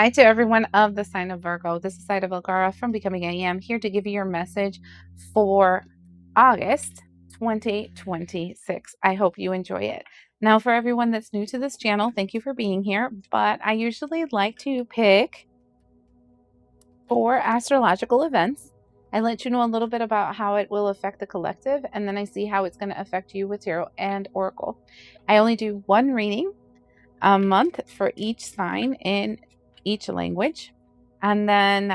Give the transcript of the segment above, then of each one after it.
Hi to everyone of the sign of Virgo. This is Zaida Velgara from Becoming I Am, here to give you your message for August 2026. I hope you enjoy it. Now, for everyone that's new to this channel, thank you for being here. But I usually like to pick 4 astrological events. I let you know a little bit about how it will affect the collective, and then I see how it's going to affect you with tarot and oracle. I only do one reading a month for each sign in each language. And then,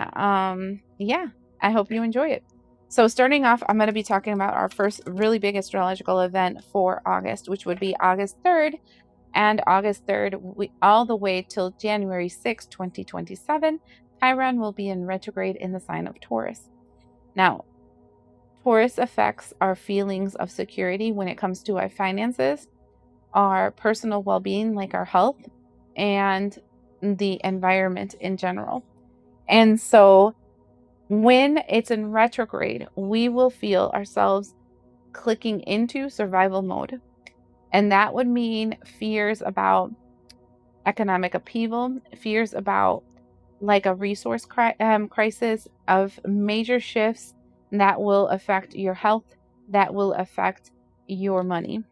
yeah, I hope you enjoy it. So starting off, I'm going to be talking about our first really big astrological event for August, which would be August 3rd. And August 3rd, all the way till January 6th, 2027, Chiron will be in retrograde in the sign of Taurus. Now, Taurus affects our feelings of security when it comes to our finances, our personal well-being, like our health, and the environment in general. And so when it's in retrograde, we will feel ourselves clicking into survival mode. And that would mean fears about economic upheaval, fears about like a resource crisis, of major shifts that will affect your health, that will affect your money.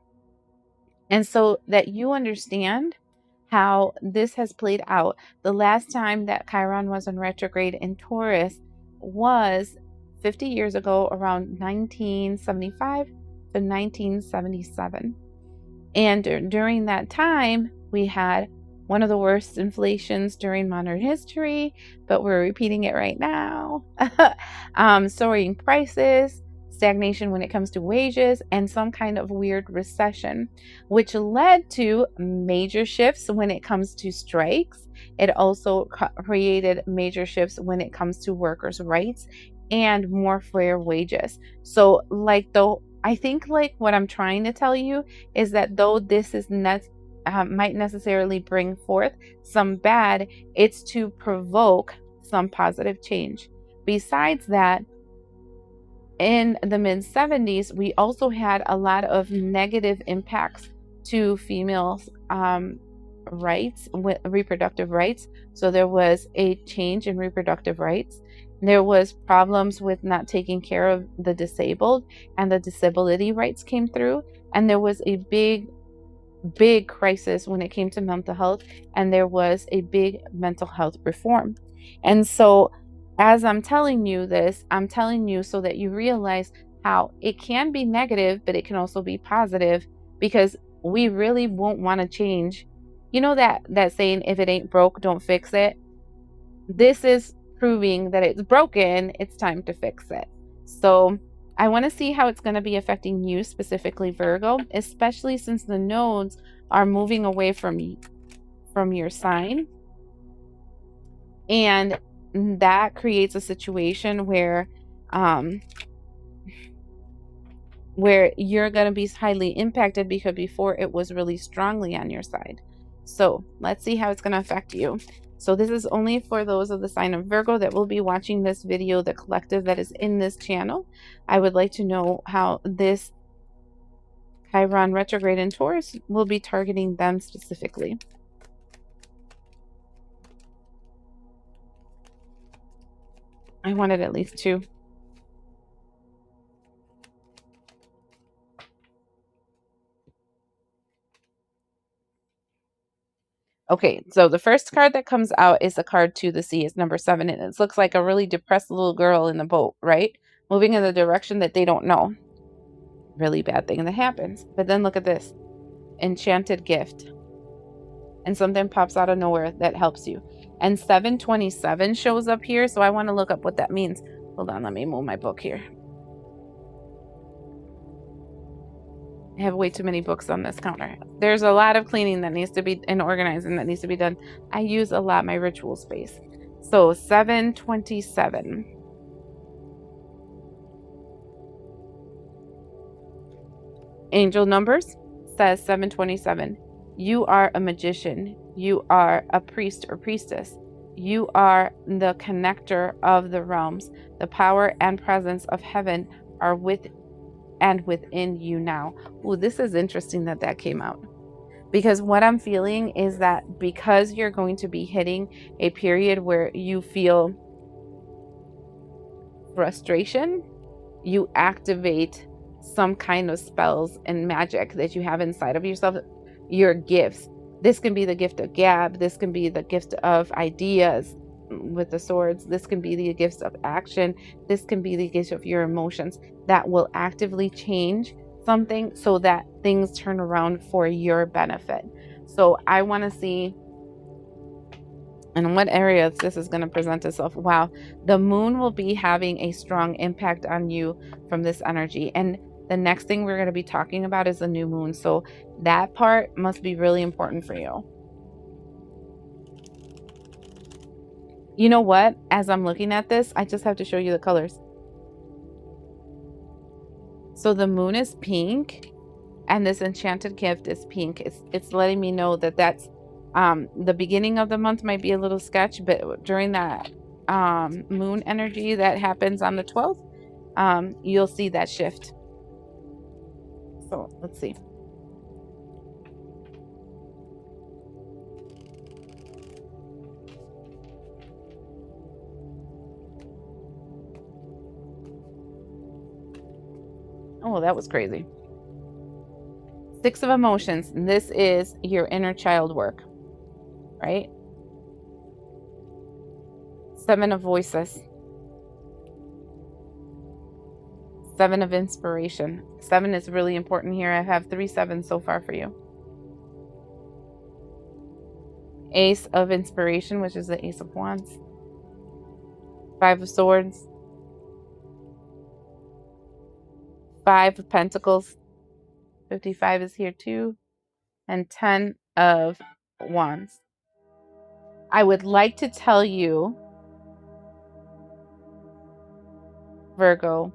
And so that you understand how this has played out. The last time that Chiron was in retrograde in Taurus was 50 years ago, around 1975 to 1977. And during that time, we had one of the worst inflations during modern history, but we're repeating it right now. Soaring prices, stagnation when it comes to wages, and some kind of weird recession, which led to major shifts when it comes to strikes. It also created major shifts when it comes to workers' rights and more fair wages. So I think like what I'm trying to tell you is that though this is might necessarily bring forth some bad, it's to provoke some positive change. Besides that, in the mid 70s, we also had a lot of negative impacts to females' rights, reproductive rights. So there was a change in reproductive rights. There was problems with not taking care of the disabled, and the disability rights came through. And there was a big crisis when it came to mental health, and there was a big mental health reform. And so as I'm telling you this, I'm telling you so that you realize how it can be negative, but it can also be positive, because we really won't want to change. You know that saying, if it ain't broke, don't fix it. This is proving that it's broken. It's time to fix it. So I want to see how it's going to be affecting you, specifically Virgo, especially since the nodes are moving away from your sign. And that creates a situation where you're going to be highly impacted, because before it was really strongly on your side. So let's see how it's going to affect you. So this is only for those of the sign of Virgo that will be watching this video, the collective that is in this channel. I would like to know how this Chiron retrograde in Taurus will be targeting them specifically. I wanted at least 2. Okay, so the first card that comes out is the card to the sea. It's number 7, and it looks like a really depressed little girl in the boat, right? Moving in the direction that they don't know. Really bad thing that happens. But then look at this. Enchanted gift. And something pops out of nowhere that helps you. And 727 shows up here, so I want to look up what that means. Hold on, let me move my book here. I have way too many books on this counter. There's a lot of cleaning that needs to be, and organizing that needs to be done. I use a lot my ritual space. So 727. Angel numbers says 727. You are a magician. You are a priest or priestess. You are the connector of the realms. The power and presence of heaven are within you now. Oh, this is interesting that came out. Because what I'm feeling is that because you're going to be hitting a period where you feel frustration, you activate some kind of spells and magic that you have inside of yourself, your gifts. This can be the gift of gab, this can be the gift of ideas with the swords, this can be the gifts of action, this can be the gift of your emotions that will actively change something so that things turn around for your benefit. So I want to see in what areas this is going to present itself. Wow, the moon will be having a strong impact on you from this energy. And the next thing we're going to be talking about is the new moon. So that part must be really important for you. You know what? As I'm looking at this, I just have to show you the colors. So the moon is pink and this enchanted gift is pink. It's letting me know that that's the beginning of the month might be a little sketch, but during that moon energy that happens on the 12th, you'll see that shift. So let's see. Oh, that was crazy. Six of emotions. This is your inner child work, right? Seven of voices. Seven of inspiration. Seven is really important here. I have 3 sevens so far for you. Ace of inspiration, which is the Ace of Wands. 5 of swords. 5 of pentacles. 55 is here too. And 10 of wands. I would like to tell you, Virgo,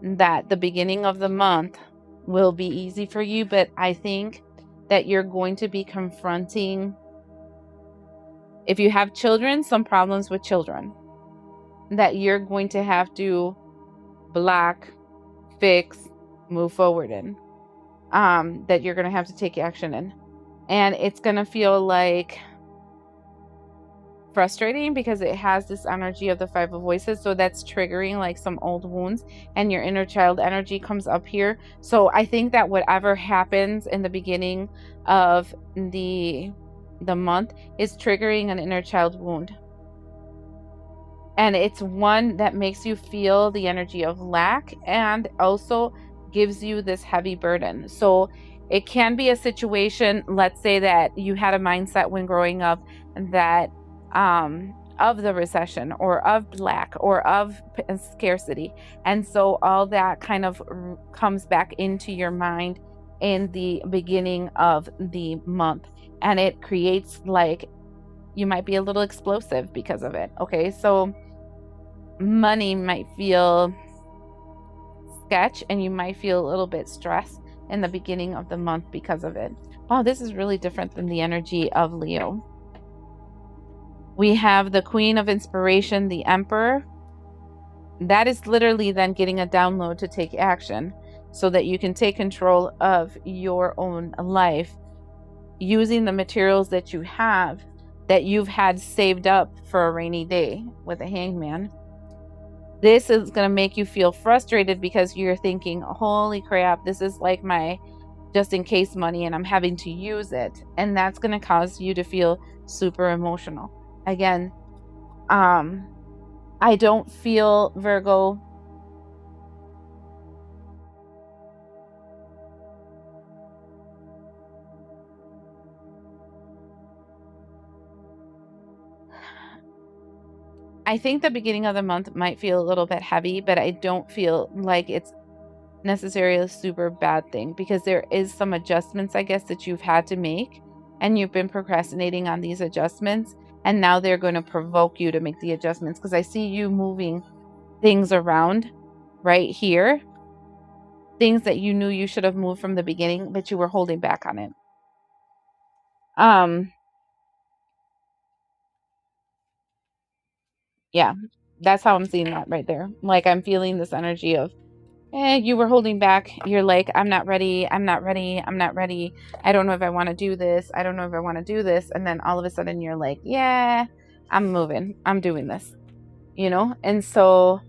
that the beginning of the month will be easy for you, but I think that you're going to be confronting, if you have children, some problems with children that you're going to have to block, fix, move forward in, that you're going to have to take action in. And it's going to feel like frustrating because it has this energy of the 5 of voices, so that's triggering like some old wounds, and your inner child energy comes up here. So I think that whatever happens in the beginning of the month is triggering an inner child wound, and it's one that makes you feel the energy of lack and also gives you this heavy burden. So it can be a situation, let's say that you had a mindset when growing up that of the recession or of lack or of scarcity, and so all that kind of comes back into your mind in the beginning of the month, and it creates like you might be a little explosive because of it. Okay, so money might feel sketch and you might feel a little bit stressed in the beginning of the month because of it. Wow, this is really different than the energy of Leo. We have the Queen of Inspiration, the Emperor. That is literally then getting a download to take action so that you can take control of your own life using the materials that you have that you've had saved up for a rainy day with a hangman. This is going to make you feel frustrated because you're thinking, holy crap, this is like my just in case money and I'm having to use it. And that's going to cause you to feel super emotional. Again, I don't feel, Virgo, I think the beginning of the month might feel a little bit heavy, but I don't feel like it's necessarily a super bad thing because there is some adjustments, I guess, that you've had to make and you've been procrastinating on these adjustments. And now they're going to provoke you to make the adjustments because I see you moving things around right here. Things that you knew you should have moved from the beginning, but you were holding back on it. Yeah, that's how I'm seeing that right there. Like I'm feeling this energy of you were holding back. You're like, I'm not ready. I'm not ready. I'm not ready. I don't know if I want to do this. I don't know if I want to do this. And then all of a sudden you're like, yeah, I'm moving. I'm doing this, And so,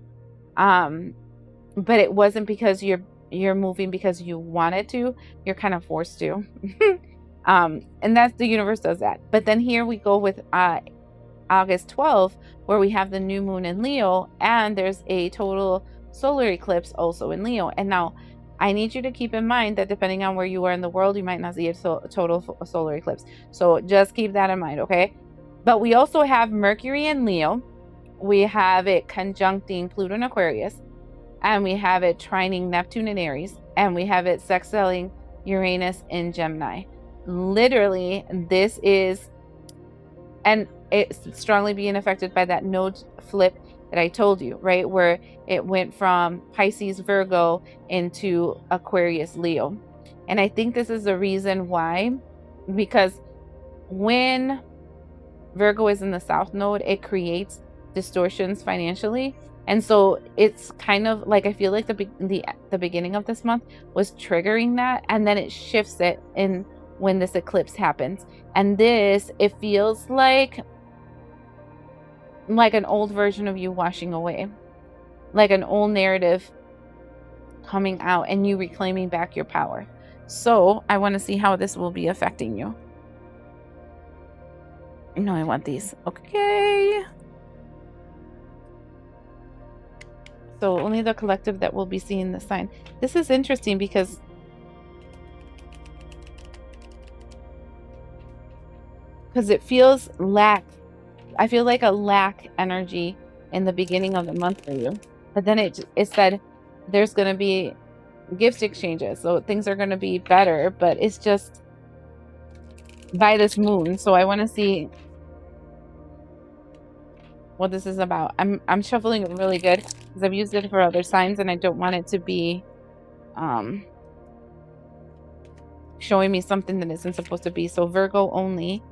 but it wasn't because you're moving because you wanted to. You're kind of forced to. And that's the universe does that. But then here we go with August 12th, where we have the new moon in Leo, and there's a total solar eclipse also in Leo. And now I need you to keep in mind that depending on where you are in the world, you might not see a total solar eclipse. So just keep that in mind, okay? But we also have Mercury in Leo. We have it conjuncting Pluto in Aquarius, and we have it trining Neptune in Aries, and we have it sextiling Uranus in Gemini. Literally, this is, and it's strongly being affected by that node flip that I told you, right? Where it went from Pisces, Virgo into Aquarius, Leo. And I think this is the reason why, because when Virgo is in the South Node, it creates distortions financially. And so it's kind of like, I feel like the beginning of this month was triggering that, and then it shifts it in when this eclipse happens. And this, it feels like an old version of you washing away, like an old narrative coming out and you reclaiming back your power. So I want to see how this will be affecting you. No, I want these. Okay. So only the collective that will be seeing the sign. This is interesting because it feels lack. I feel like a lack energy in the beginning of the month for you. But then it said there's going to be gift exchanges. So things are going to be better, but it's just by this moon. So I want to see what this is about. I'm shuffling it really good because I've used it for other signs and I don't want it to be showing me something that isn't supposed to be. So Virgo only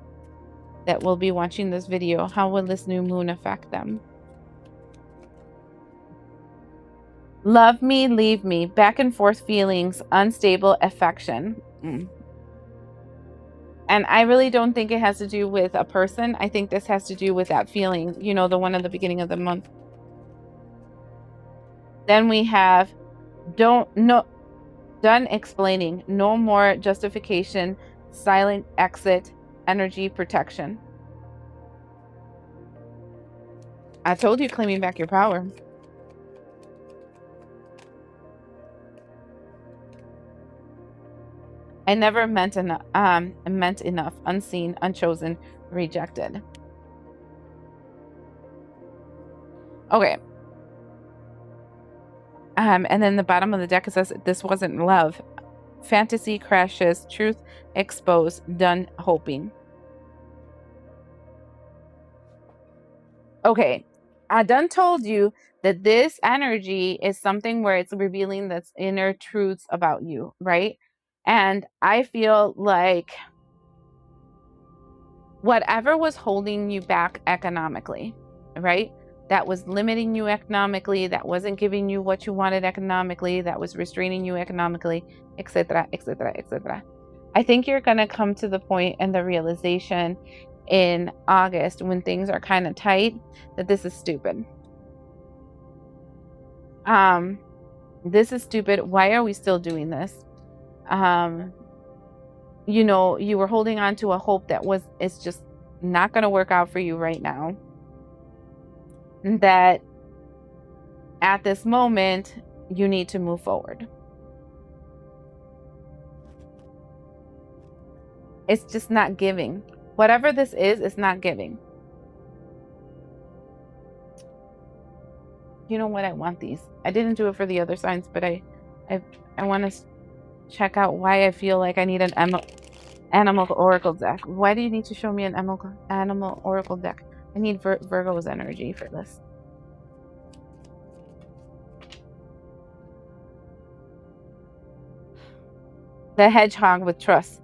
that will be watching this video, how will this new moon affect them? Love me, leave me, back and forth feelings, unstable affection. And I really don't think it has to do with a person. I think this has to do with that feeling, the one at the beginning of the month. Then we have done explaining, no more justification, silent exit, energy protection. I told you, claiming back your power. I never meant enough, unseen, unchosen, rejected. Okay. And then the bottom of the deck, it says, this wasn't love. Fantasy crashes, truth exposed, done hoping. Okay. I done told you that this energy is something where it's revealing this inner truths about you, right? And I feel like whatever was holding you back economically, right? That was limiting you economically, that wasn't giving you what you wanted economically, that was restraining you economically, etc., etc., etc. I think you're going to come to the point and the realization in August when things are kind of tight that this is stupid. This is stupid. Why are we still doing this? You were holding on to a hope that it's just not going to work out for you right now. That at this moment, you need to move forward. It's just not giving. Whatever this is, it's not giving. You know what? I want these. I didn't do it for the other signs, but I want to check out why I feel like I need an animal oracle deck. Why do you need to show me an animal oracle deck? I need Virgo's energy for this. The hedgehog with trust.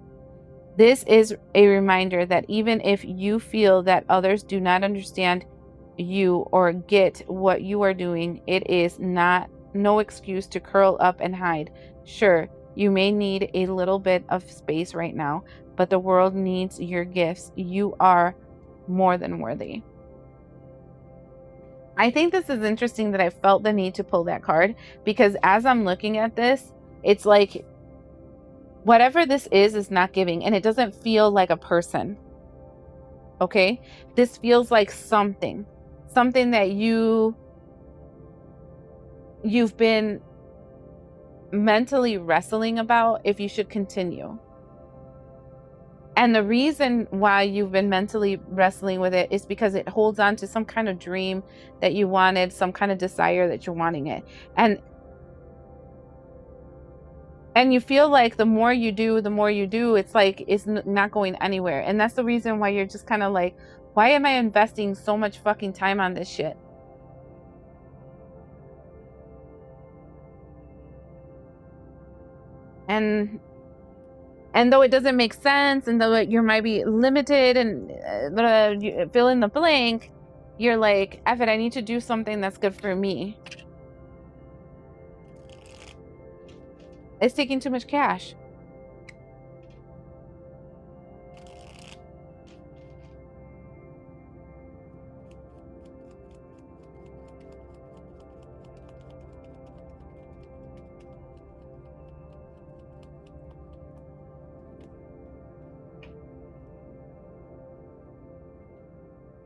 This is a reminder that even if you feel that others do not understand you or get what you are doing, it is not no excuse to curl up and hide. Sure, you may need a little bit of space right now, but the world needs your gifts. You are more than worthy. I think this is interesting that I felt the need to pull that card, because as I'm looking at this, it's like whatever this is not giving, and it doesn't feel like a person. Okay? This feels like something that you've been mentally wrestling about if you should continue. And the reason why you've been mentally wrestling with it is because it holds on to some kind of dream that you wanted, some kind of desire that you're wanting it. And you feel like the more you do, it's like it's not going anywhere. And that's the reason why you're just kind of like, why am I investing so much fucking time on this shit? And though it doesn't make sense, and though you might be limited and fill in the blank, you're like, F it, I need to do something that's good for me. It's taking too much cash.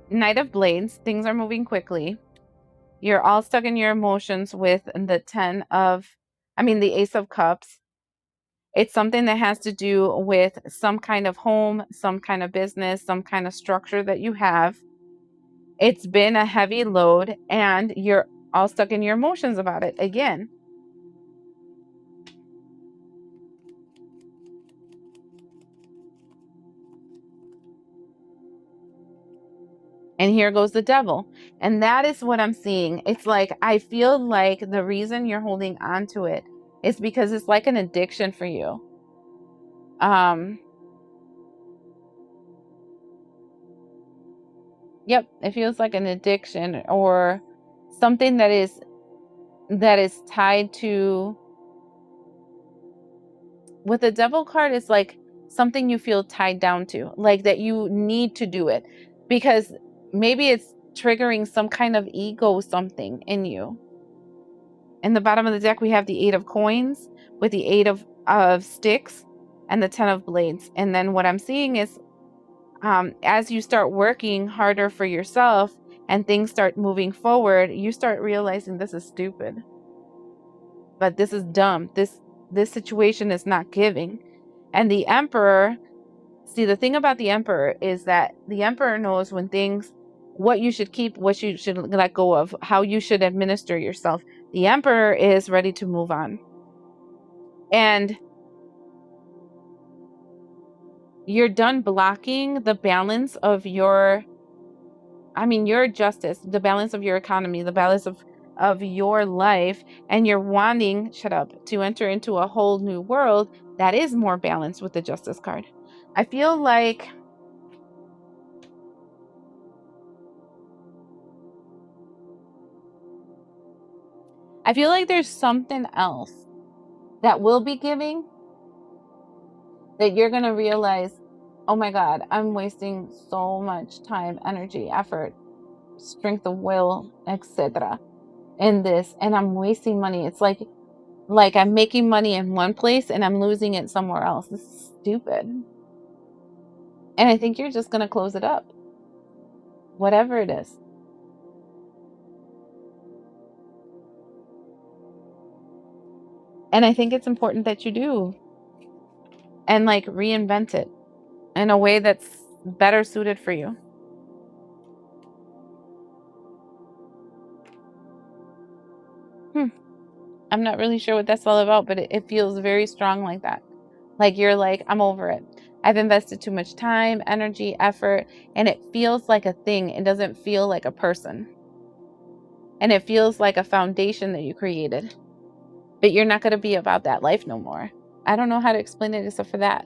Knight of Blades, things are moving quickly. You're all stuck in your emotions with the the Ace of Cups. It's something that has to do with some kind of home, some kind of business, some kind of structure that you have. It's been a heavy load, and you're all stuck in your emotions about it again. And here goes the devil. And that is what I'm seeing. It's like, I feel like the reason you're holding on to it is because it's like an addiction for you. Yep, it feels like an addiction, or something that is tied to, with the devil card, it's like something you feel tied down to, like that you need to do it because maybe it's triggering some kind of ego something in you. In the bottom of the deck, we have the 8 of coins with the 8 of sticks and the 10 of blades. And then what I'm seeing is as you start working harder for yourself and things start moving forward, you start realizing this is stupid. But this is dumb. This situation is not giving. And the Emperor, see, the thing about the Emperor is that the Emperor knows what you should keep, what you should let go of, how you should administer yourself. The Emperor is ready to move on. And you're done blocking the balance of your justice, the balance of your economy, the balance of your life, and you're wanting, to enter into a whole new world that is more balanced with the Justice card. I feel like there's something else that will be giving that you're going to realize, oh my God, I'm wasting so much time, energy, effort, strength of will, etc. in this, and I'm wasting money. It's like I'm making money in one place and I'm losing it somewhere else. This is stupid. And I think you're just going to close it up, whatever it is. And I think it's important that you do, and reinvent it in a way that's better suited for you. I'm not really sure what that's all about, but it feels very strong like that. Like you're like, I'm over it. I've invested too much time, energy, effort, and it feels like a thing. It doesn't feel like a person. And it feels like a foundation that you created. But you're not going to be about that life no more. I don't know how to explain it except for that.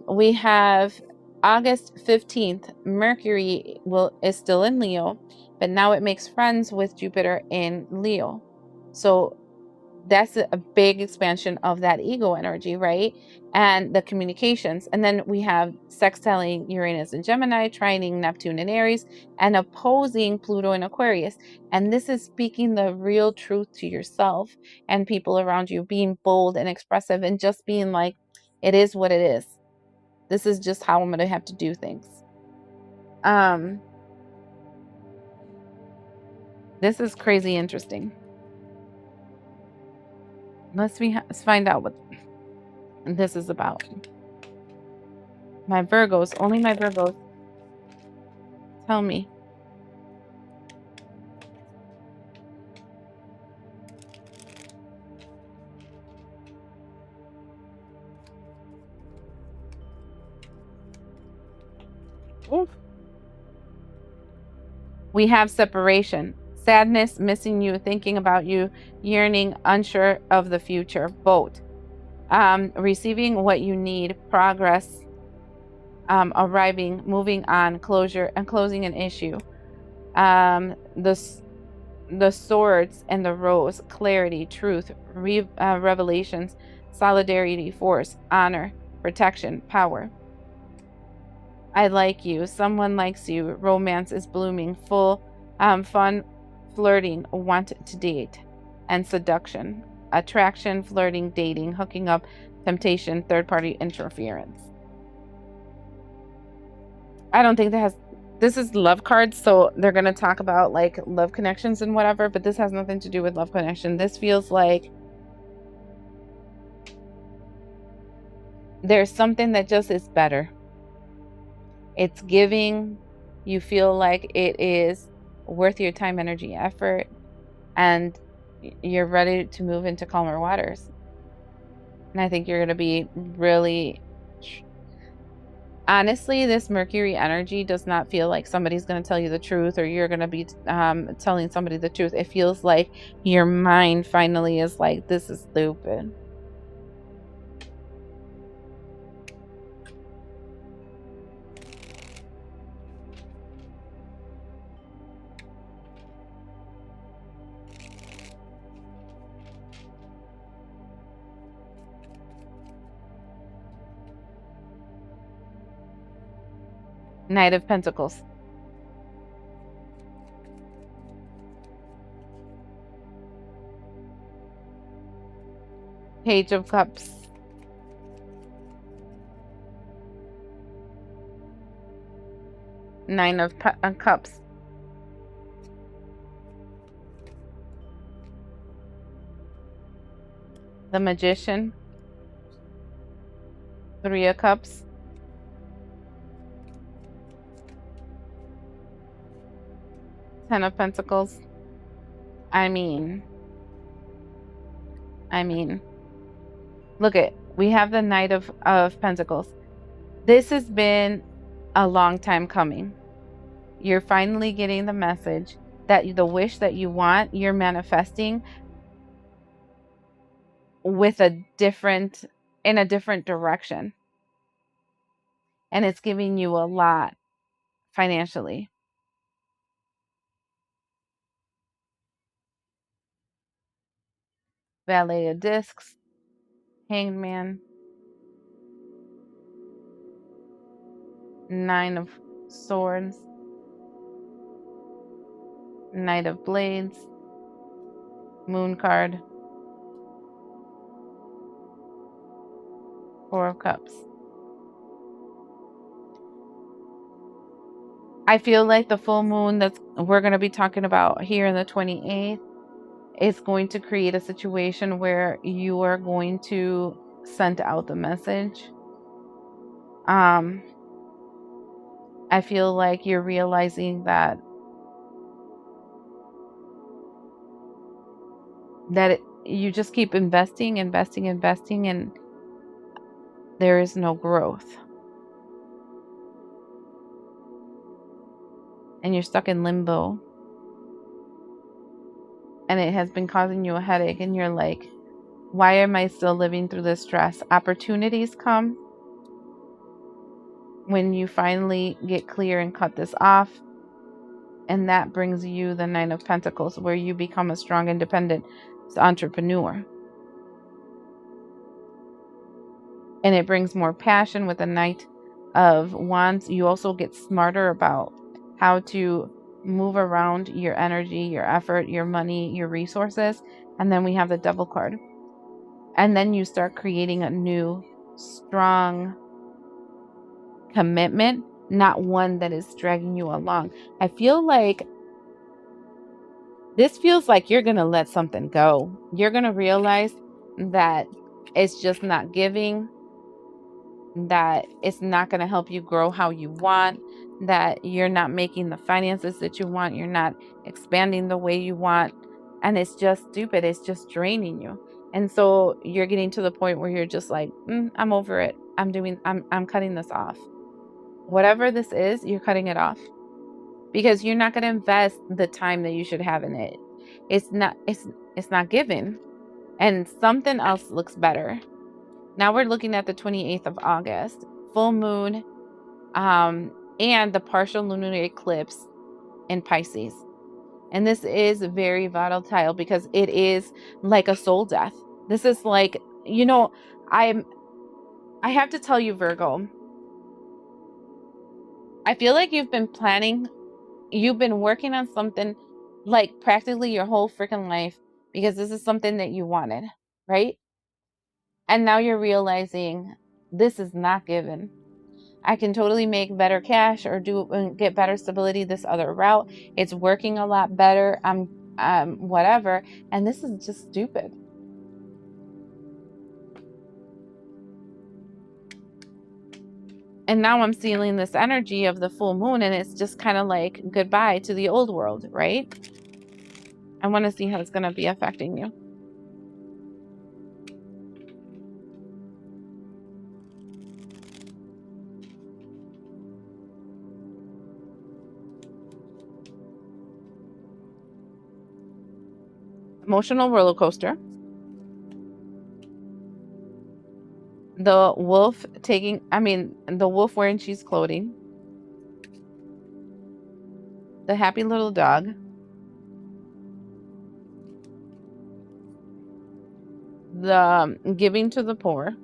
We have August 15th, Mercury is still in Leo, but now it makes friends with Jupiter in Leo. So that's a big expansion of that ego energy, right? And the communications. And then we have sextiling Uranus and Gemini, trining Neptune and Aries, and opposing Pluto and Aquarius. And this is speaking the real truth to yourself and people around you, being bold and expressive and just being like, it is what it is. This is just how I'm going to have to do things. This is crazy interesting. Let's find out what this is about. My Virgos, only my Virgos. Tell me. Oof. We have separation, sadness, missing you, thinking about you, yearning, unsure of the future, both. Receiving what you need, progress, arriving, moving on, closure, and closing an issue. The swords and the rose, clarity, truth, revelations, solidarity, force, honor, protection, power. I like you, someone likes you, romance is blooming, full, fun, flirting, want to date, and seduction, attraction, flirting, dating, hooking up, temptation, third party interference. I don't think this is love cards, so they're going to talk about like love connections and whatever, but this has nothing to do with love connection. This feels like there's something that just is better. It's giving. You feel like it is worth your time, energy, effort, and you're ready to move into calmer waters. And I think you're going to be really... Honestly, this Mercury energy does not feel like somebody's going to tell you the truth or you're going to be telling somebody the truth. It feels like your mind finally is like, this is stupid. Knight of Pentacles. Page of Cups. Nine of Cups. The Magician. Three of Cups. Ten of Pentacles. I mean, look at, we have the Knight of Pentacles. This has been a long time coming. You're finally getting the message that the wish that you want, you're manifesting with in a different direction. And it's giving you a lot financially. Valet of Discs, Hanged Man, Nine of Swords, Knight of Blades, Moon card, Four of Cups. I feel like the full moon that we're going to be talking about here in the 28th is going to create a situation where you are going to send out the message. I feel like you're realizing that you just keep investing, and there is no growth. And you're stuck in limbo. And it has been causing you a headache, and you're like, why am I still living through this stress? Opportunities come when you finally get clear and cut this off. And that brings you the Nine of Pentacles, where you become a strong, independent It's entrepreneur. And it brings more passion with the Knight of Wands. You also get smarter about how to move around your energy, your effort, your money, your resources. And then we have the Devil card. And then you start creating a new, strong commitment, not one that is dragging you along. I feel like this feels like you're going to let something go. You're going to realize that it's just not giving, that it's not going to help you grow how you want, that you're not making the finances that you want, you're not expanding the way you want, and it's just stupid. It's just draining you. And so you're getting to the point where you're just like, I'm over it. I'm cutting this off. Whatever this is, you're cutting it off because you're not going to invest the time that you should have in it. It's not given, and something else looks better. Now we're looking at the 28th of August, full moon, and the partial lunar eclipse in Pisces. And this is very volatile because it is like a soul death. This is like, I have to tell you, Virgo, I feel like you've been working on something like practically your whole freaking life because this is something that you wanted, right? And now you're realizing this is not given. I can totally make better cash or get better stability this other route. It's working a lot better. I'm whatever. And this is just stupid. And now I'm feeling this energy of the full moon, and it's just kind of like goodbye to the old world, right? I want to see how it's going to be affecting you. Emotional roller coaster. The wolf the wolf wearing sheep's clothing. The happy little dog. The giving to the poor.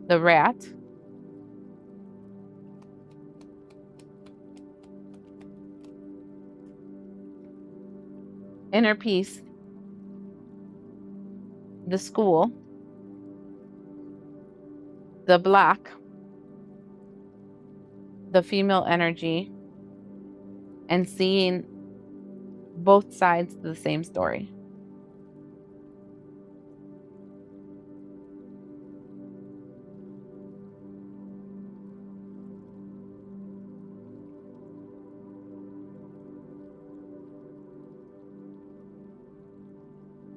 The rat. Inner peace. The school. The black. The female energy. And seeing both sides of the same story.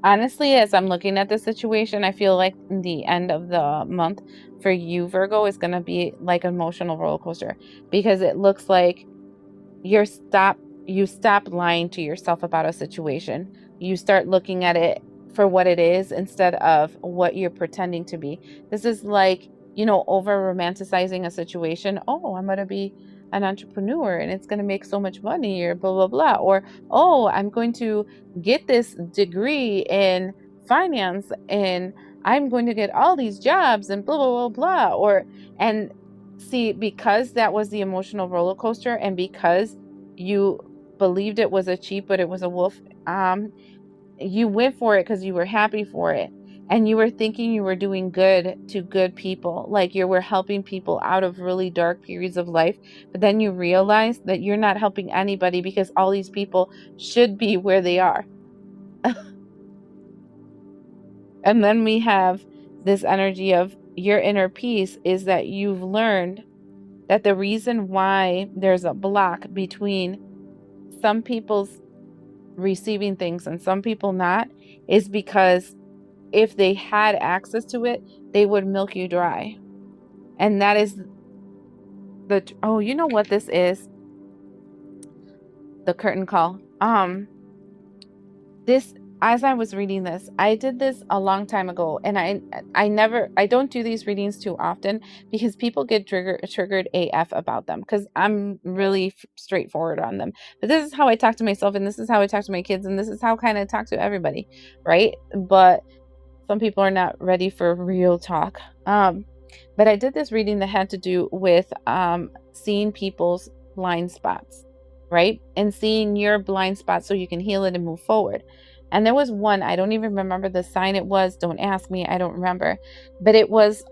Honestly, as I'm looking at this situation, I feel like the end of the month for you, Virgo, is going to be like an emotional roller coaster because it looks like you stop lying to yourself about a situation. You start looking at it for what it is instead of what you're pretending to be. This is like, over romanticizing a situation. Oh, I'm going to be an entrepreneur and it's going to make so much money or blah, blah, blah. Or, oh, I'm going to get this degree in finance and I'm going to get all these jobs and blah, blah, blah, blah. And see, because that was the emotional roller coaster and because you believed it was a cheat, but it was a wolf, you went for it because you were happy for it. And you were thinking you were doing good to good people, like you were helping people out of really dark periods of life. But then you realize that you're not helping anybody because all these people should be where they are. And then we have this energy of your inner peace is that you've learned that the reason why there's a block between some people's receiving things and some people not is because if they had access to it, they would milk you dry. And that is you know what this is? The curtain call. This as I was reading this, I did this a long time ago, and I don't do these readings too often because people get triggered AF about them, because I'm really straightforward on them. But this is how I talk to myself, and this is how I talk to my kids, and this is how kind of talk to everybody, right? But some people are not ready for real talk. But I did this reading that had to do with seeing people's blind spots, right? And seeing your blind spots so you can heal it and move forward. And there was one, I don't even remember the sign it was. Don't ask me, I don't remember. But it was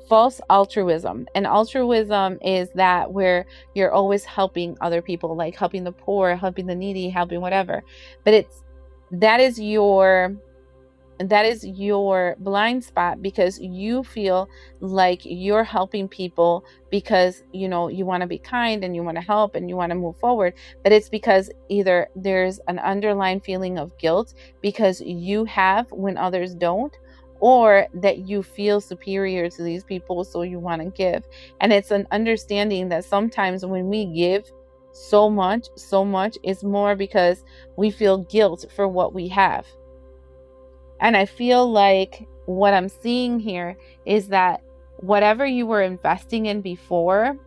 false altruism. And altruism is that where you're always helping other people, like helping the poor, helping the needy, helping whatever. But that is your that is your blind spot, because you feel like you're helping people because you want to be kind and you want to help and you want to move forward. But it's because either there's an underlying feeling of guilt because you have when others don't, or that you feel superior to these people, so you want to give. And it's an understanding that sometimes when we give so much, it's more because we feel guilt for what we have. And I feel like what I'm seeing here is that whatever you were investing in before,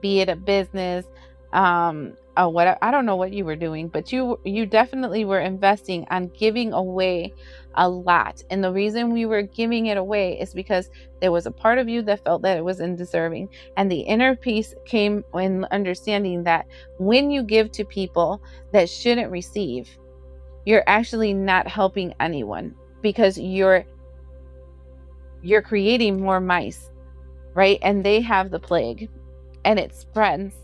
be it a business, or whatever, I don't know what you were doing, but you definitely were investing on giving away a lot. And the reason we were giving it away is because there was a part of you that felt that it was undeserving. And the inner peace came in understanding that when you give to people that shouldn't receive, you're actually not helping anyone, because you're creating more mice, right? And they have the plague and it spreads.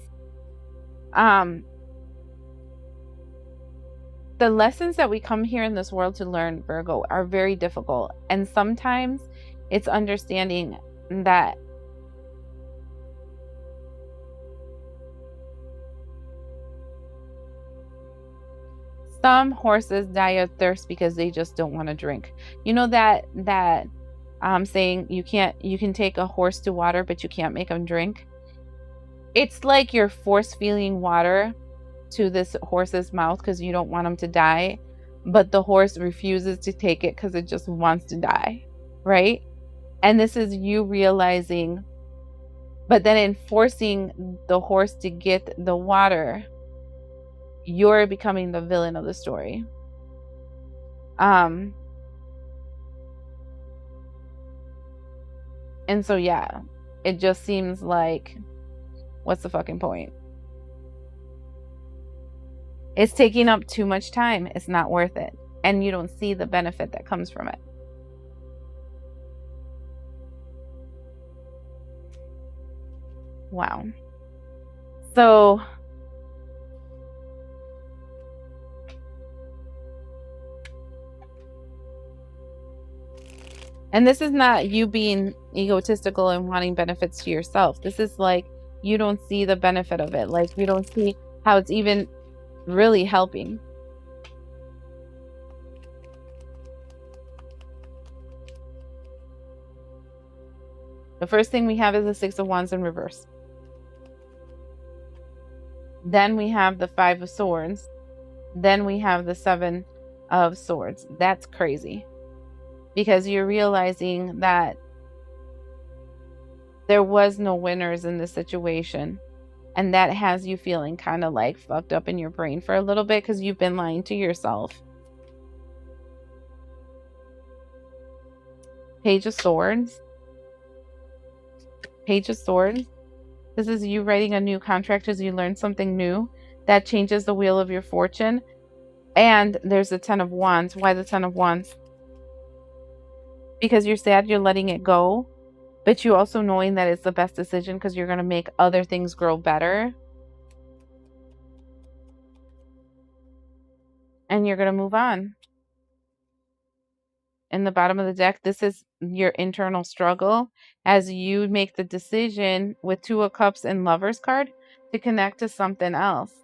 The lessons that we come here in this world to learn, Virgo, are very difficult. And sometimes it's understanding that some horses die of thirst because they just don't want to drink. You know that saying, you can take a horse to water, but you can't make them drink. It's like you're force feeding water to this horse's mouth because you don't want him to die, but the horse refuses to take it because it just wants to die, right? And this is you realizing, but then in forcing the horse to get the water, you're becoming the villain of the story. And so yeah, it just seems like, what's the fucking point? It's taking up too much time. It's not worth it. And you don't see the benefit that comes from it. Wow. So and this is not you being egotistical and wanting benefits to yourself. This is like you don't see the benefit of it. Like you don't see how it's even really helping. The first thing we have is the Six of Wands in reverse. Then we have the Five of Swords. Then we have the Seven of Swords. That's crazy. Because you're realizing that there was no winners in this situation. And that has you feeling kind of like fucked up in your brain for a little bit because you've been lying to yourself. Page of Swords. Page of Swords. This is you writing a new contract as you learn something new that changes the wheel of your fortune. And there's the Ten of Wands. Why the Ten of Wands? Because you're sad you're letting it go, but you also knowing that it's the best decision because you're going to make other things grow better. And you're going to move on. In the bottom of the deck, this is your internal struggle as you make the decision with Two of Cups and Lovers card to connect to something else.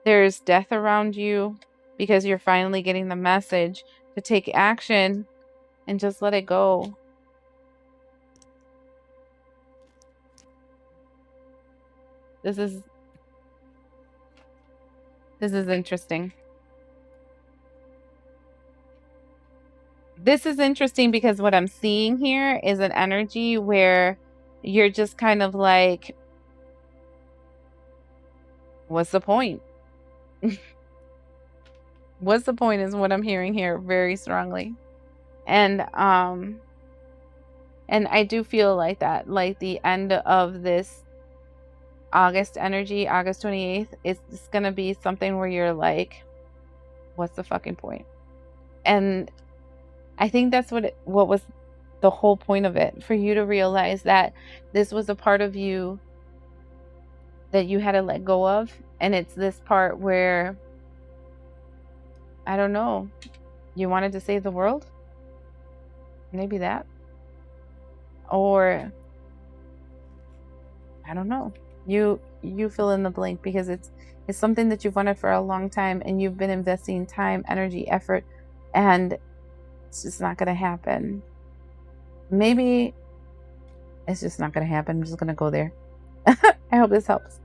There's death around you because you're finally getting the message to take action and just let it go. This is interesting. This is interesting because what I'm seeing here is an energy where you're just kind of like, what's the point? What's the point is what I'm hearing here very strongly. And I do feel like that, like the end of this August energy, August 28th, it's going to be something where you're like, what's the fucking point? And I think that's what was the whole point of it, for you to realize that this was a part of you that you had to let go of. And it's this part where, I don't know, you wanted to save the world? Maybe that. Or I don't know. You fill in the blank, because it's something that you've wanted for a long time, and you've been investing time, energy, effort, and it's just not going to happen. Maybe it's just not going to happen. I'm just going to go there. I hope this helps.